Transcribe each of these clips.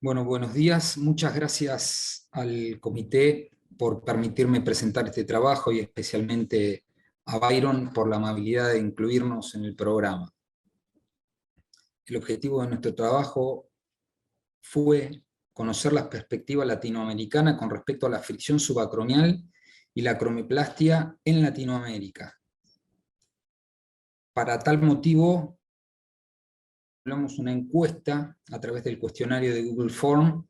Bueno, buenos días. Muchas gracias al comité por permitirme presentar este trabajo y especialmente a Byron por la amabilidad de incluirnos en el programa. El objetivo de nuestro trabajo fue conocer la perspectiva latinoamericana con respecto a la fricción subacromial y la acromioplastia en Latinoamérica. Para tal motivo, hablamos una encuesta a través del cuestionario de Google Form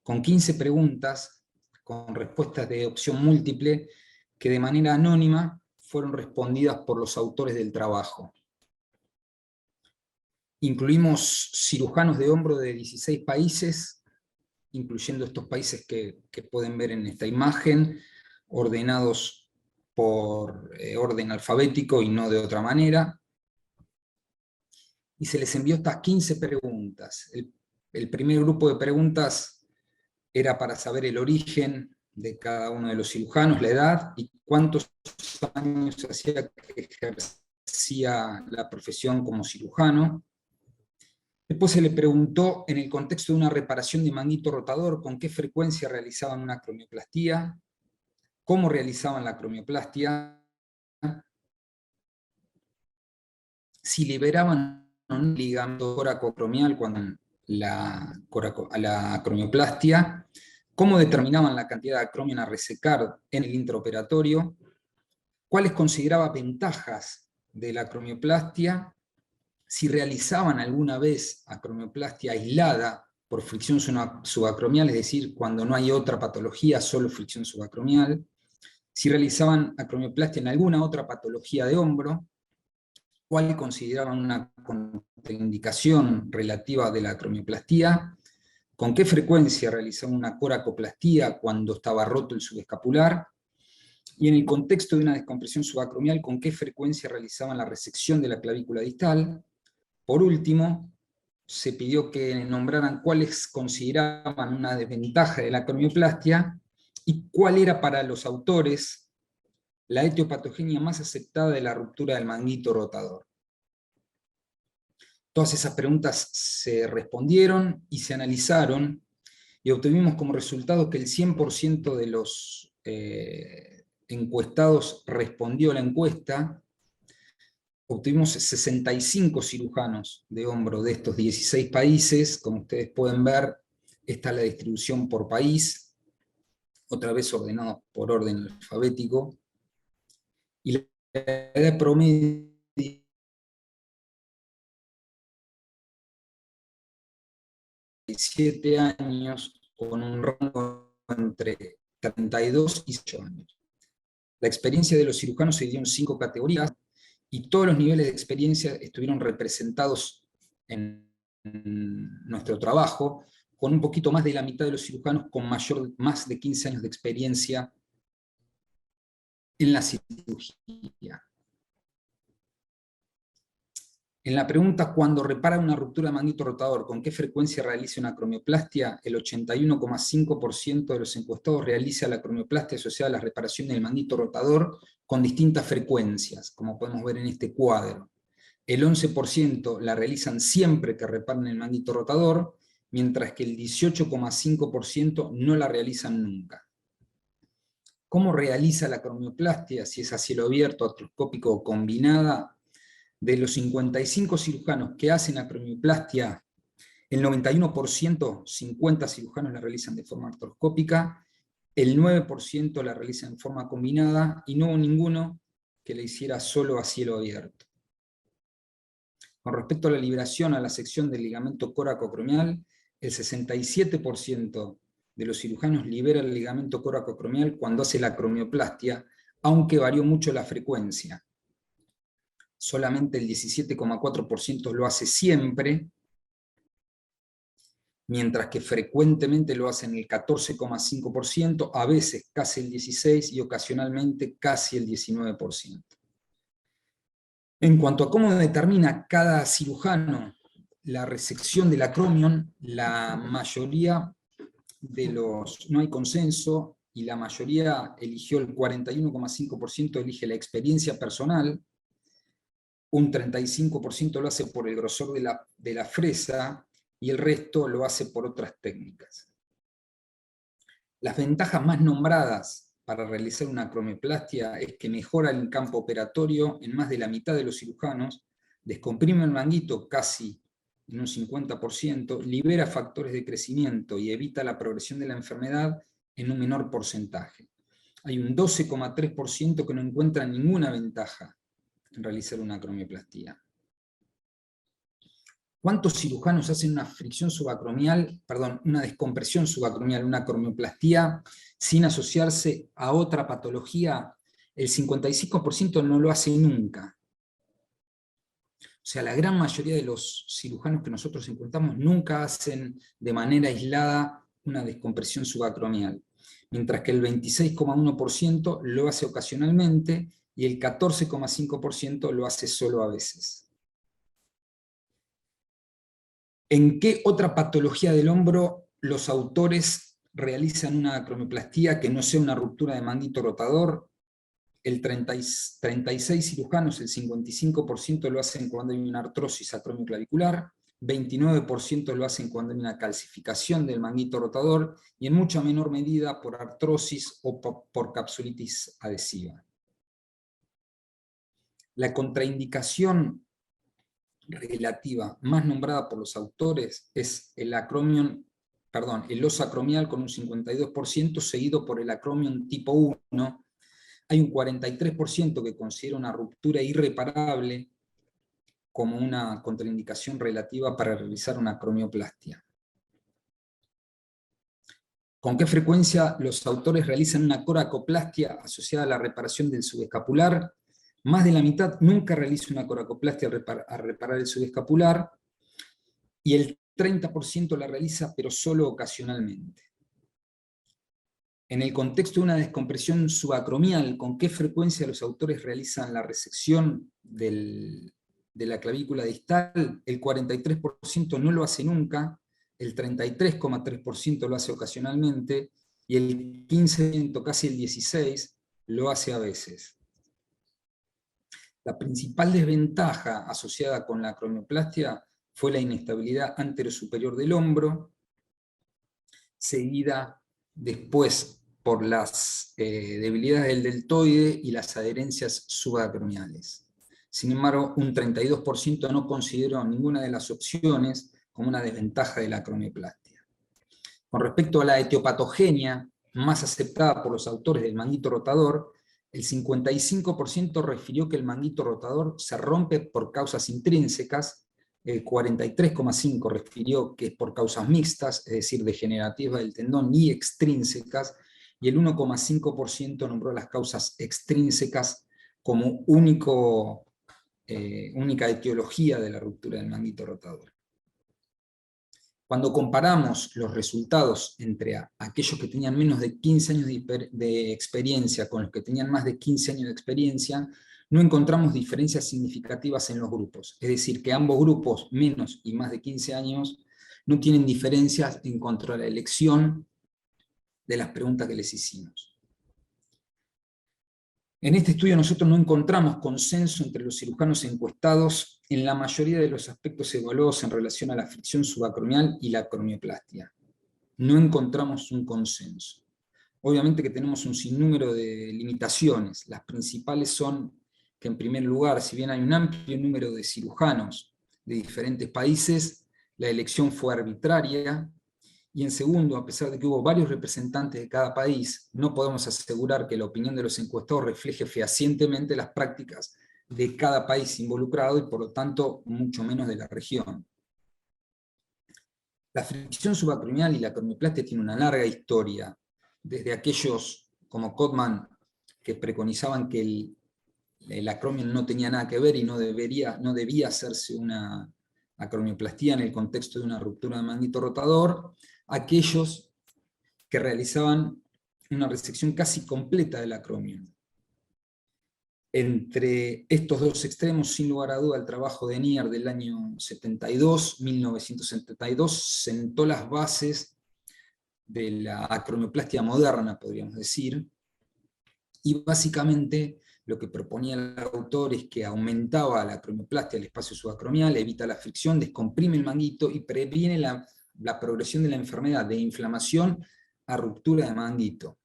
con 15 preguntas con respuestas de opción múltiple que de manera anónima fueron respondidas por los autores del trabajo. Incluimos cirujanos de hombro de 16 países, incluyendo estos países que pueden ver en esta imagen, ordenados por orden alfabético y no de otra manera. Y se les envió estas 15 preguntas. El primer grupo de preguntas era para saber el origen de cada uno de los cirujanos, la edad y cuántos años hacía que ejercía la profesión como cirujano. Después se le preguntó, en el contexto de una reparación de manguito rotador, con qué frecuencia realizaban una acromioplastia, cómo realizaban la acromioplastia, si liberaban un ligamento coracocromial cuando la acromioplastia, cómo determinaban la cantidad de acromion a resecar en el intraoperatorio, cuáles consideraba ventajas de la acromioplastia, si realizaban alguna vez acromioplastia aislada por fricción subacromial, es decir, cuando no hay otra patología, solo fricción subacromial, si realizaban acromioplastia en alguna otra patología de hombro, cuál consideraban una contraindicación relativa de la acromioplastia, con qué frecuencia realizaban una coracoplastia cuando estaba roto el subescapular, y en el contexto de una descompresión subacromial, con qué frecuencia realizaban la resección de la clavícula distal. Por último, se pidió que nombraran cuáles consideraban una desventaja de la acromioplastia y cuál era para los autores la etiopatogenia más aceptada de la ruptura del manguito rotador. Todas esas preguntas se respondieron y se analizaron, y obtuvimos como resultado que el 100% de los encuestados respondió a la encuesta. Obtuvimos 65 cirujanos de hombro de estos 16 países. Como ustedes pueden ver, está la distribución por país, otra vez ordenados por orden alfabético, y la edad promedio 17 años, con un rango entre 32 y 8 años. La experiencia de los cirujanos se dividió en 5 categorías, y todos los niveles de experiencia estuvieron representados en nuestro trabajo, con un poquito más de la mitad de los cirujanos con más de 15 años de experiencia en la cirugía. En la pregunta, cuando repara una ruptura de manguito rotador, ¿con qué frecuencia realiza una acromioplastia? El 81,5% de los encuestados realiza la acromioplastia asociada a la reparación del manguito rotador con distintas frecuencias, como podemos ver en este cuadro. El 11% la realizan siempre que reparan el manguito rotador, mientras que el 18,5% no la realizan nunca. ¿Cómo realiza la acromioplastia? Si es a cielo abierto, artroscópico o combinada. De los 55 cirujanos que hacen acromioplastia, el 91%, 50 cirujanos la realizan de forma artroscópica, el 9% la realizan en forma combinada, y no hubo ninguno que la hiciera solo a cielo abierto. Con respecto a la liberación a la sección del ligamento coracocromial, el 67% de los cirujanos libera el ligamento coracocromial cuando hace la acromioplastia, aunque varió mucho la frecuencia. Solamente el 17,4% lo hace siempre, mientras que frecuentemente lo hacen el 14,5%, a veces casi el 16% y ocasionalmente casi el 19%. En cuanto a cómo determina cada cirujano la resección del acromion, la mayoría de los, no hay consenso, y la mayoría eligió, el 41,5% elige la experiencia personal, un 35% lo hace por el grosor de la fresa, y el resto lo hace por otras técnicas. Las ventajas más nombradas para realizar una acromioplastia es que mejora el campo operatorio en más de la mitad de los cirujanos, descomprime el manguito casi en un 50%, libera factores de crecimiento y evita la progresión de la enfermedad en un menor porcentaje. Hay un 12,3% que no encuentra ninguna ventaja en realizar una acromioplastia. ¿Cuántos cirujanos hacen una una descompresión subacromial, una acromioplastia, sin asociarse a otra patología? El 55% no lo hace nunca. O sea, la gran mayoría de los cirujanos que nosotros encontramos nunca hacen de manera aislada una descompresión subacromial, mientras que el 26,1% lo hace ocasionalmente y el 14,5% lo hace solo a veces. ¿En qué otra patología del hombro los autores realizan una acromioplastia que no sea una ruptura de manguito rotador? El 36 cirujanos, el 55% lo hacen cuando hay una artrosis acromioclavicular, 29% lo hacen cuando hay una calcificación del manguito rotador, y en mucha menor medida por artrosis o por capsulitis adhesiva. La contraindicación relativa más nombrada por los autores es el os acromial con un 52%, seguido por el acromion tipo 1. Hay un 43% que considera una ruptura irreparable como una contraindicación relativa para realizar una acromioplastia. ¿Con qué frecuencia los autores realizan una coracoplastia asociada a la reparación del subescapular? Más de la mitad nunca realiza una coracoplastia a reparar el subescapular, y el 30% la realiza, pero solo ocasionalmente. En el contexto de una descompresión subacromial, ¿con qué frecuencia los autores realizan la resección de la clavícula distal? El 43% no lo hace nunca, el 33,3% lo hace ocasionalmente, y el 15%, casi el 16%, lo hace a veces. La principal desventaja asociada con la acromioplastia fue la inestabilidad anterosuperior del hombro, seguida después por las debilidades del deltoide y las adherencias subacromiales. Sin embargo, un 32% no consideró ninguna de las opciones como una desventaja de la acromioplastia. Con respecto a la etiopatogenia, más aceptada por los autores del manguito rotador, el 55% refirió que el manguito rotador se rompe por causas intrínsecas, el 43,5% refirió que es por causas mixtas, es decir, degenerativas del tendón, y extrínsecas, y el 1,5% nombró las causas extrínsecas como única etiología de la ruptura del manguito rotador. Cuando comparamos los resultados entre aquellos que tenían menos de 15 años de experiencia con los que tenían más de 15 años de experiencia, no encontramos diferencias significativas en los grupos. Es decir, que ambos grupos, menos y más de 15 años, no tienen diferencias en cuanto a la elección de las preguntas que les hicimos. En este estudio nosotros no encontramos consenso entre los cirujanos encuestados en la mayoría de los aspectos evaluados en relación a la fricción subacromial y la acromioplastia. No encontramos un consenso. Obviamente que tenemos un sinnúmero de limitaciones. Las principales son que, en primer lugar, si bien hay un amplio número de cirujanos de diferentes países, la elección fue arbitraria. Y en segundo, a pesar de que hubo varios representantes de cada país, no podemos asegurar que la opinión de los encuestados refleje fehacientemente las prácticas de cada país involucrado, y por lo tanto mucho menos de la región. La fricción subacromial y la acromioplastia tiene una larga historia, desde aquellos como Codman, que preconizaban que el acromion no tenía nada que ver y no debía hacerse una acromioplastia en el contexto de una ruptura de manguito rotador, aquellos que realizaban una resección casi completa del acromion. Entre estos dos extremos, sin lugar a duda, el trabajo de Nier del año 1972, sentó las bases de la acromioplastia moderna, podríamos decir, y básicamente lo que proponía el autor es que aumentaba la acromioplastia del espacio subacromial, evita la fricción, descomprime el manguito y previene la progresión de la enfermedad de inflamación a ruptura de manguito.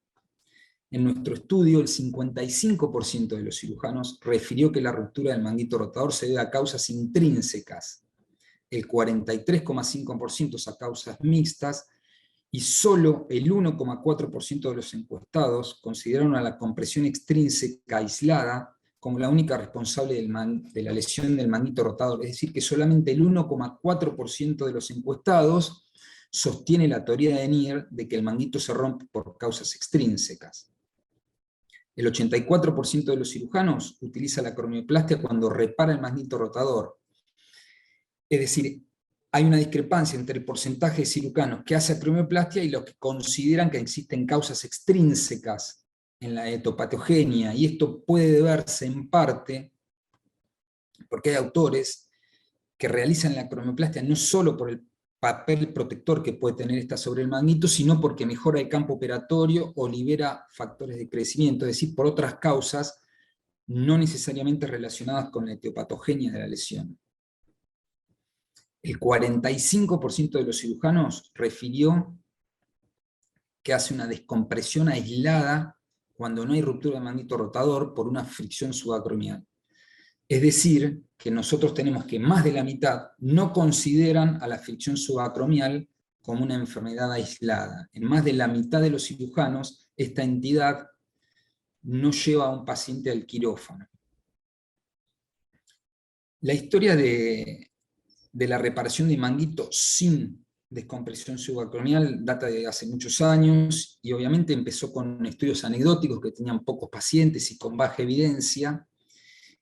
En nuestro estudio, el 55% de los cirujanos refirió que la ruptura del manguito rotador se debe a causas intrínsecas, el 43,5% a causas mixtas, y solo el 1,4% de los encuestados consideraron a la compresión extrínseca aislada como la única responsable de la lesión del manguito rotador. Es decir, que solamente el 1,4% de los encuestados sostiene la teoría de Nier de que el manguito se rompe por causas extrínsecas. El 84% de los cirujanos utiliza la acromioplastia cuando repara el manguito rotador. Es decir, hay una discrepancia entre el porcentaje de cirujanos que hace acromioplastia y los que consideran que existen causas extrínsecas en la etopatogenia, y esto puede deberse en parte porque hay autores que realizan la acromioplastia no solo por el papel protector que puede tener esta sobre el manguito, sino porque mejora el campo operatorio o libera factores de crecimiento, es decir, por otras causas no necesariamente relacionadas con la etiopatogenia de la lesión. El 45% de los cirujanos refirió que hace una descompresión aislada cuando no hay ruptura de manguito rotador por una fricción subacromial. Es decir, que nosotros tenemos que más de la mitad no consideran a la fricción subacromial como una enfermedad aislada. En más de la mitad de los cirujanos, esta entidad no lleva a un paciente al quirófano. La historia de la reparación de manguito sin descompresión subacromial data de hace muchos años, y obviamente empezó con estudios anecdóticos que tenían pocos pacientes y con baja evidencia,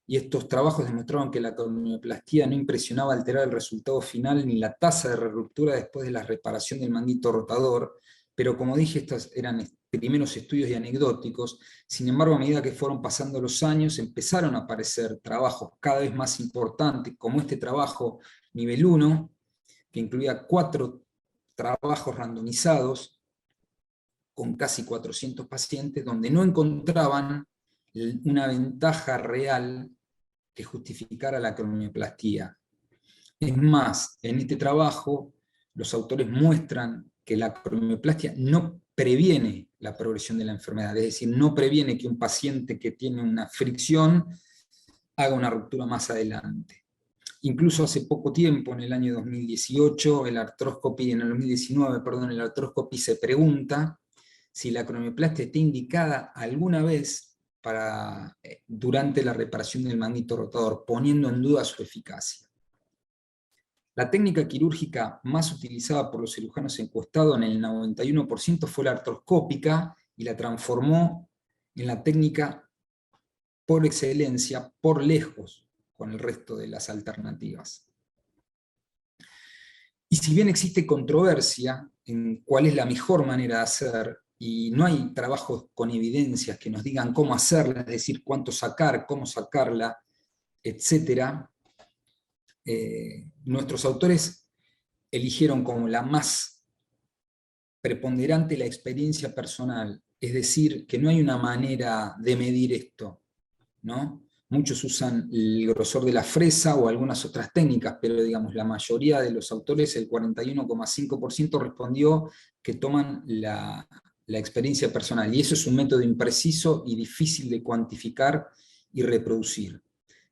y estos trabajos demostraron que la acromioplastia no impresionaba alterar el resultado final ni la tasa de ruptura después de la reparación del manguito rotador, pero como dije, estos eran primeros estudios y anecdóticos. Sin embargo, a medida que fueron pasando los años, empezaron a aparecer trabajos cada vez más importantes, como este trabajo nivel 1, que incluía 4 trabajos randomizados con casi 400 pacientes, donde no encontraban una ventaja real que justificara la acromioplastia. Es más, en este trabajo los autores muestran que la acromioplastia no previene la progresión de la enfermedad, es decir, no previene que un paciente que tiene una fricción haga una ruptura más adelante. Incluso hace poco tiempo, en el año 2018, en el 2019, el arthroscopy se pregunta si la acromioplastia está indicada alguna vez durante la reparación del manguito rotador, poniendo en duda su eficacia. La técnica quirúrgica más utilizada por los cirujanos encuestados en el 91% fue la artroscópica, y la transformó en la técnica por excelencia, por lejos, con el resto de las alternativas. Y si bien existe controversia en cuál es la mejor manera de hacer, y no hay trabajos con evidencias que nos digan cómo hacerla, es decir, cuánto sacar, cómo sacarla, etc., nuestros autores eligieron como la más preponderante la experiencia personal, es decir, que no hay una manera de medir esto, ¿no? Muchos usan el grosor de la fresa o algunas otras técnicas, pero digamos, la mayoría de los autores, el 41,5%, respondió que toman la experiencia personal, y eso es un método impreciso y difícil de cuantificar y reproducir.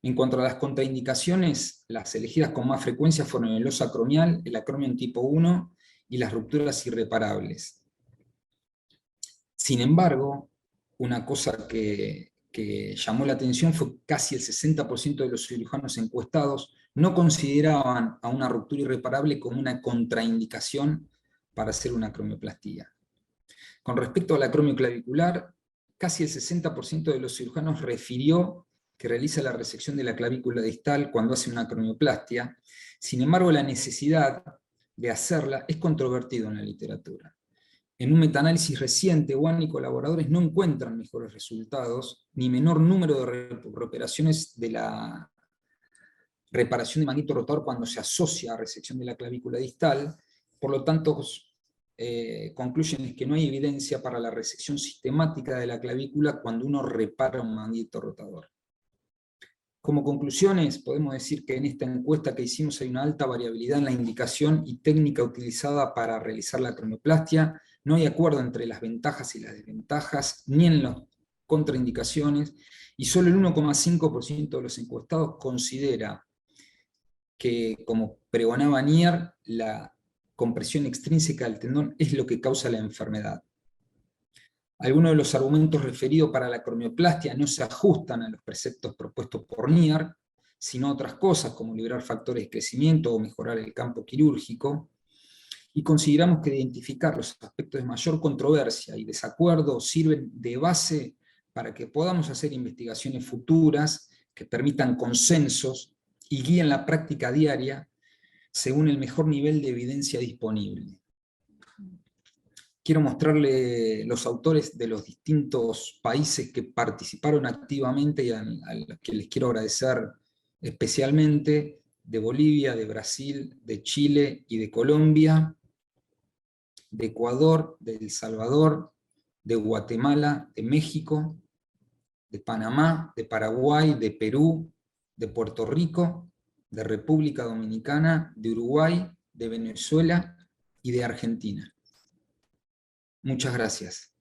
En cuanto a las contraindicaciones, las elegidas con más frecuencia fueron el oso acromial, el acromion tipo 1 y las rupturas irreparables. Sin embargo, una cosa que llamó la atención fue que casi el 60% de los cirujanos encuestados no consideraban a una ruptura irreparable como una contraindicación para hacer una acromioplastia. Con respecto a la acromio clavicular, casi el 60% de los cirujanos refirió que realiza la resección de la clavícula distal cuando hace una acromioplastia. Sin embargo, la necesidad de hacerla es controvertido en la literatura. En un metaanálisis reciente, Wan y colaboradores no encuentran mejores resultados, ni menor número de reoperaciones de la reparación de manguito rotador cuando se asocia a resección de la clavícula distal. Por lo tanto, concluyen es que no hay evidencia para la resección sistemática de la clavícula cuando uno repara un manguito rotador. Como conclusiones, podemos decir que en esta encuesta que hicimos hay una alta variabilidad en la indicación y técnica utilizada para realizar la cromioplastia. No hay acuerdo entre las ventajas y las desventajas, ni en las contraindicaciones, y solo el 1,5% de los encuestados considera que, como pregonaba Nier, la compresión extrínseca del tendón es lo que causa la enfermedad. Algunos de los argumentos referidos para la cromioplastia no se ajustan a los preceptos propuestos por Nier, sino a otras cosas como liberar factores de crecimiento o mejorar el campo quirúrgico, y consideramos que identificar los aspectos de mayor controversia y desacuerdo sirven de base para que podamos hacer investigaciones futuras que permitan consensos y guíen la práctica diaria según el mejor nivel de evidencia disponible. Quiero mostrarle los autores de los distintos países que participaron activamente y a los que les quiero agradecer especialmente, de Bolivia, de Brasil, de Chile y de Colombia, de Ecuador, de El Salvador, de Guatemala, de México, de Panamá, de Paraguay, de Perú, de Puerto Rico, de República Dominicana, de Uruguay, de Venezuela y de Argentina. Muchas gracias.